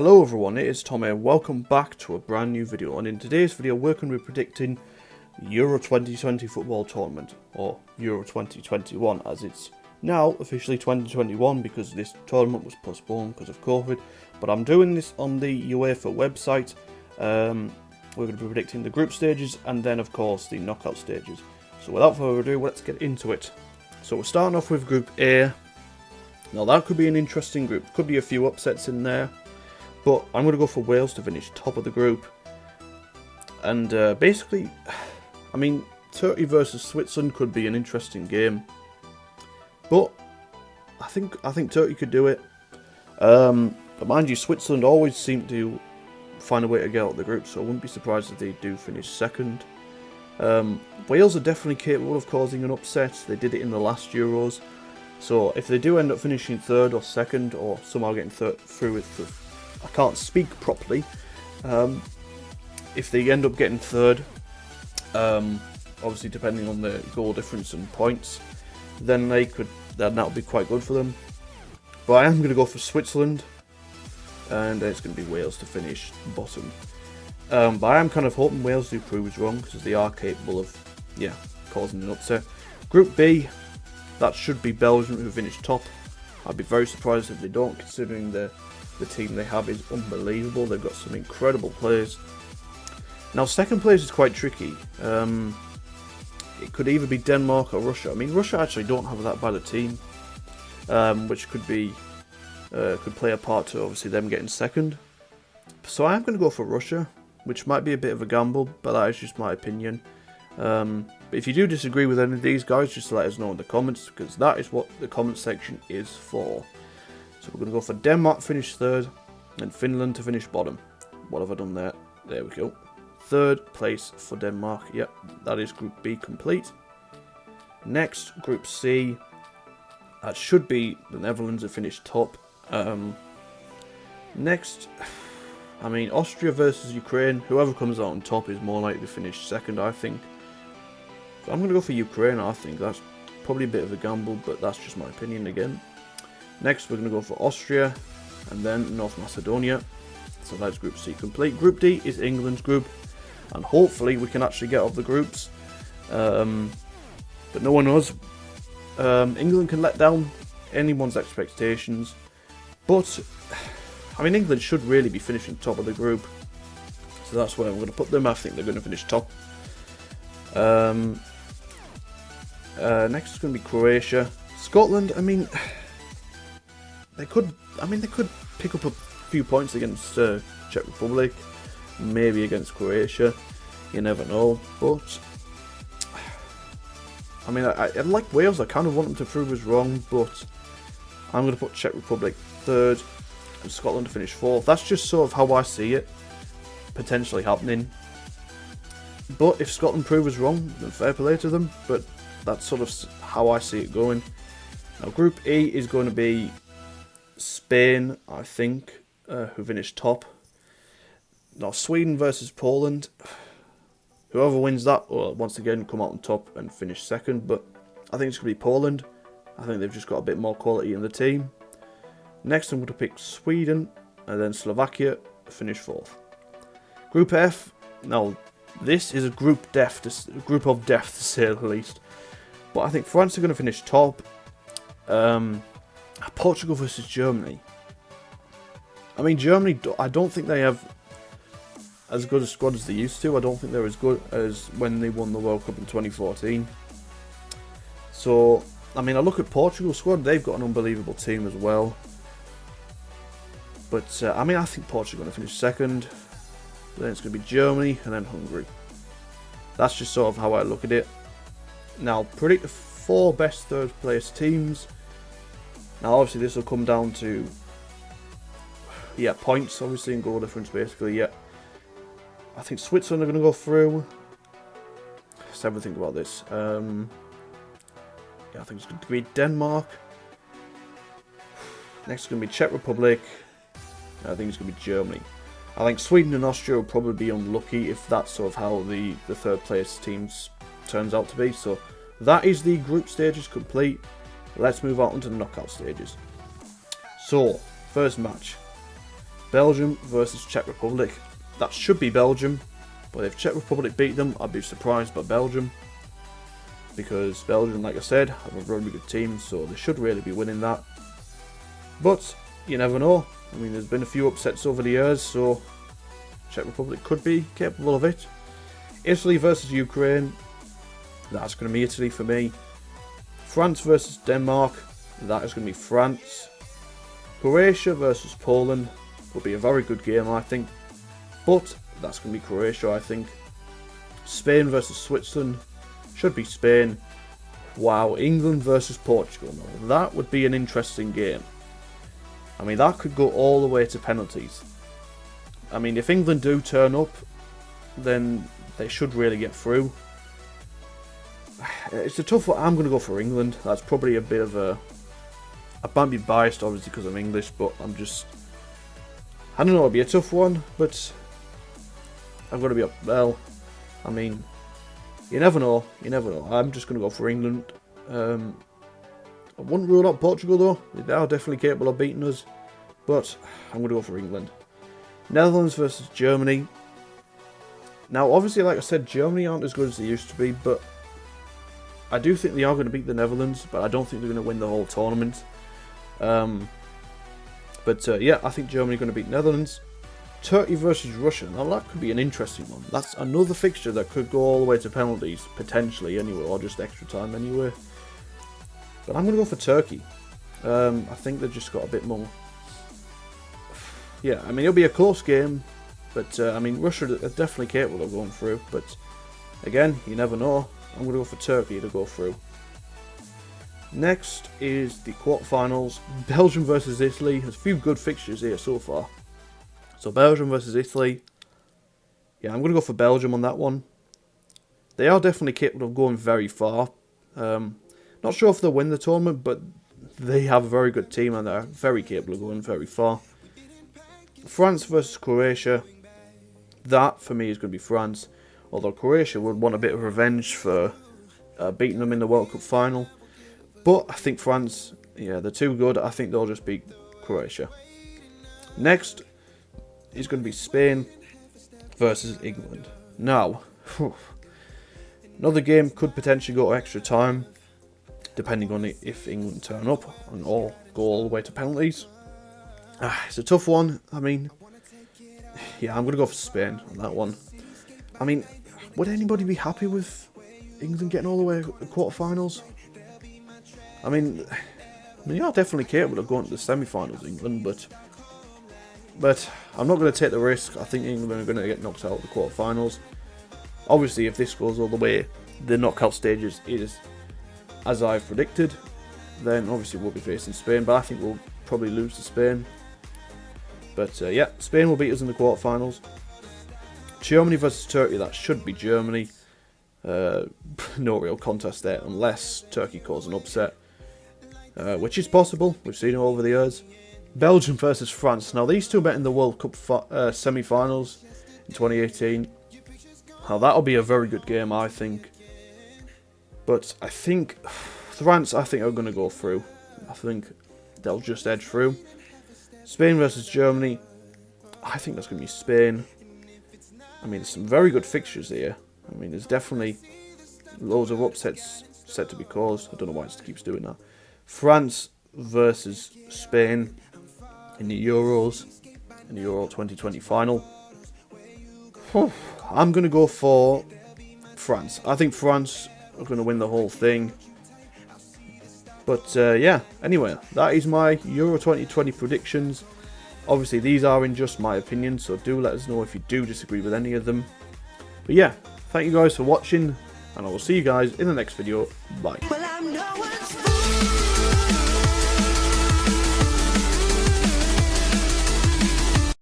Hello everyone, it is Tom here. Welcome back to a brand new video, and in today's video we're going to be predicting Euro 2020 football tournament, or Euro 2021 as it's now officially 2021 because this tournament was postponed because of COVID, but I'm doing this on the UEFA website. We're going to be predicting the group stages and then of course the knockout stages. So without further ado, let's get into it. So we're starting off with Group A. Now that could be an interesting group, could be a few upsets in there. But I'm going to go for Wales to finish top of the group. And basically, I mean, Turkey versus Switzerland could be an interesting game. But I think Turkey could do it. But mind you, Switzerland always seem to find a way to get out of the group, so I wouldn't be surprised if they do finish second. Wales are definitely capable of causing an upset. They did it in the last Euros. So if they do end up finishing third or second, or somehow getting through with I can't speak properly. If they end up getting third, obviously depending on the goal difference and points, then that would be quite good for them. But I am going to go for Switzerland, and it's going to be Wales to finish bottom. But I am kind of hoping Wales do prove us wrong because they are capable of, causing an upset. Group B, that should be Belgium who finish top. I'd be very surprised if they don't, considering the team they have is unbelievable. They've got some incredible players. Now second place is quite tricky. It could either be Denmark or Russia. I mean, Russia actually don't have that bad a team, which could play a part to obviously them getting second. So I am going to go for Russia, which might be a bit of a gamble, but that is just my opinion. But if you do disagree with any of these guys, just let us know in the comments, because that is what the comment section is for. So we're going to go for Denmark to finish third, and Finland to finish bottom. What have I done there? There we go. Third place for Denmark. Yep, that is Group B complete. Next, Group C. That should be the Netherlands to finish top. Next, I mean, Austria versus Ukraine. Whoever comes out on top is more likely to finish second, I think. So I'm going to go for Ukraine, I think. That's probably a bit of a gamble, but that's just my opinion again. Next, we're going to go for Austria, and then North Macedonia. So that's Group C complete. Group D is England's group, and hopefully we can actually get off the groups. But no one knows. England can let down anyone's expectations, but I mean, England should really be finishing top of the group. So that's where I'm going to put them. I think they're going to finish top. Next is going to be Croatia. Scotland, I mean, they could pick up a few points against Czech Republic, maybe against Croatia. You never know. But I mean, I like Wales. I kind of want them to prove us wrong, but I'm going to put Czech Republic third and Scotland to finish fourth. That's just sort of how I see it potentially happening. But if Scotland prove us wrong, then fair play to them. But that's sort of how I see it going. Now, Group E is going to be Spain, I think, who finished top. Now, Sweden versus Poland. Whoever wins that will once again come out on top and finish second. But I think it's going to be Poland. I think they've just got a bit more quality in the team. Next, I'm going to pick Sweden, and then Slovakia to finish fourth. Group F. Now, this is a group of death, to say the least. But I think France are going to finish top. Portugal versus Germany. I mean, Germany, I don't think they have as good a squad as they used to. I don't think they're as good as when they won the World Cup in 2014. So, I mean, I look at Portugal's squad, they've got an unbelievable team as well. But, I mean, I think Portugal are going to finish second. Then it's going to be Germany and then Hungary. That's just sort of how I look at it. Now, predict the 4 best third place teams. Now, obviously, this will come down to, points, obviously, and goal difference, basically, I think Switzerland are going to go through. Let's have a think about this. I think it's going to be Denmark. Next is going to be Czech Republic. I think it's going to be Germany. I think Sweden and Austria will probably be unlucky if that's sort of how the third place teams turns out to be. So that is the group stages complete. Let's move on to the knockout stages. So, first match. Belgium versus Czech Republic. That should be Belgium, but if Czech Republic beat them, I'd be surprised by Belgium. Because Belgium, like I said, have a very good team, so they should really be winning that. But you never know. I mean, there's been a few upsets over the years, so Czech Republic could be capable of it. Italy versus Ukraine. That's going to be Italy for me. France versus Denmark. That is going to be France. Croatia versus Poland will be a very good game, I think. But that's going to be Croatia, I think. Spain versus Switzerland. Should be Spain. Wow, England versus Portugal. Now, that would be an interesting game. I mean, that could go all the way to penalties. I mean, if England do turn up, then they should really get through. It's a tough one. I'm going to go for England. That's probably a bit of a... I might be biased, obviously, because I'm English, but I'm just... I don't know, it'll be a tough one, but... I'm going to be up... Well, I mean... You never know. You never know. I'm just going to go for England. I wouldn't rule out Portugal, though. They are definitely capable of beating us. But I'm going to go for England. Netherlands versus Germany. Now, obviously, like I said, Germany aren't as good as they used to be, but I do think they are going to beat the Netherlands, but I don't think they're going to win the whole tournament. Yeah, I think Germany are going to beat Netherlands. Turkey versus Russia. Now, that could be an interesting one. That's another fixture that could go all the way to penalties, potentially, anyway, or just extra time, anyway. But I'm going to go for Turkey. I think they've just got a bit more... Yeah, I mean, it'll be a close game, but, I mean, Russia are definitely capable of going through, but, again, you never know. I'm going to go for Turkey to go through. Next is the quarterfinals. Belgium versus Italy. There's a few good fixtures here so far. So, Belgium versus Italy. Yeah, I'm going to go for Belgium on that one. They are definitely capable of going very far. Not sure if they'll win the tournament, but they have a very good team and they're very capable of going very far. France versus Croatia. That, for me, is going to be France. Although Croatia would want a bit of revenge for beating them in the World Cup final. But I think France, yeah, they're too good. I think they'll just beat Croatia. Next is going to be Spain versus England. Now, another game could potentially go to extra time, depending on if England turn up and all go all the way to penalties. It's a tough one. I mean, yeah, I'm going to go for Spain on that one. I mean, would anybody be happy with England getting all the way to the quarterfinals? I mean, they are definitely capable of going to the semi-finals, England, but I'm not going to take the risk. I think England are going to get knocked out of the quarterfinals. Obviously, if this goes all the way, the knockout stages is as I've predicted, then obviously we'll be facing Spain, but I think we'll probably lose to Spain. But yeah, Spain will beat us in the quarterfinals. Germany versus Turkey, that should be Germany. No real contest there, unless Turkey causes an upset, which is possible. We've seen it over the years. Belgium versus France. Now, these two met in the World Cup semi-finals in 2018. Now, that'll be a very good game, I think. But I think France, are going to go through. I think they'll just edge through. Spain versus Germany. I think that's going to be Spain. I mean, there's some very good fixtures here. I mean, there's definitely loads of upsets set to be caused. I don't know why it keeps doing that. France versus Spain in the Euros, in the Euro 2020 final. I'm going to go for France. I think France are going to win the whole thing. But yeah, anyway, that is my Euro 2020 predictions. Obviously, these are in just my opinion, so do let us know if you do disagree with any of them. But yeah, thank you guys for watching, and I will see you guys in the next video. Bye.